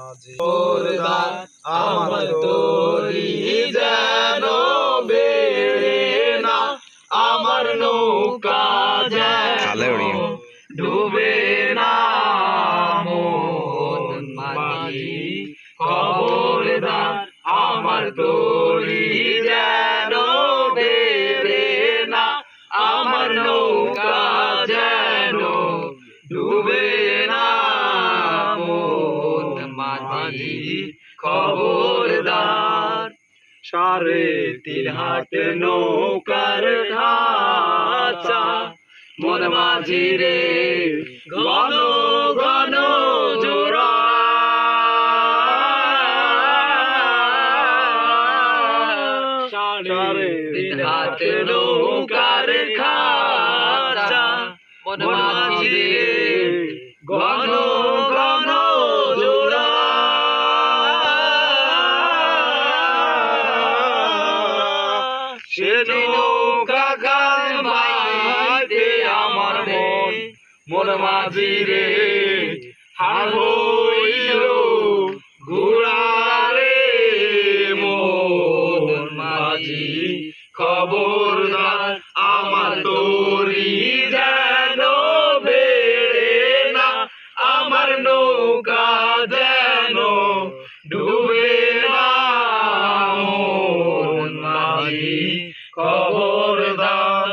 খবরদার আমার তরি যেন বেড়ে না, আমার নৌকা যেন ডুবে না। মন মাঝি খবরদার আমার তরি যেন বেড়ে না, আমার নৌকা যেন ডুবে না। মন মাঝি খবরদার। 3.5 হাত নৌকার ঢাচা, মন মাঝি রে ঘন ঘন জোড়া। 3.5 হাত নৌকার খাচা, মন মাঝি রে ঘন ঘন জোড়া। সে নৌকা গাল মাইতে আমার মন মাঝি রে হার হইল ঘোড়া রে। মন মাঝি খবরদার আমার তরি যেন বেড়ে না, আমার নৌকা যেন ডুবে না। মন মাঝি খবরদার।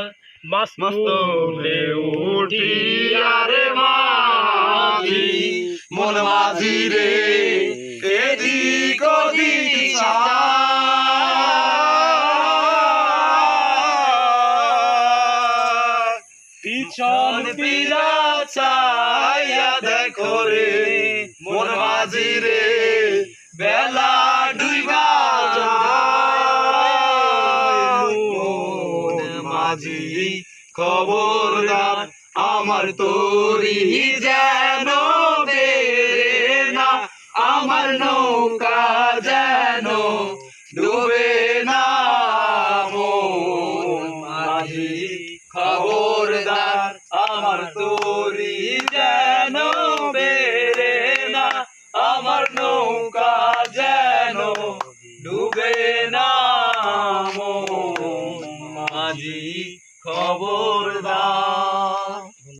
মাস্তুলে উঠি আরে মাঝি, মন মাঝি রে এদিক ওদিক পিছন ফিরা চাইয়া দেখো রে, মন মাঝি রে বেলা ডুইবা যায়। মন মাঝি খবরদার আমার তরি যেন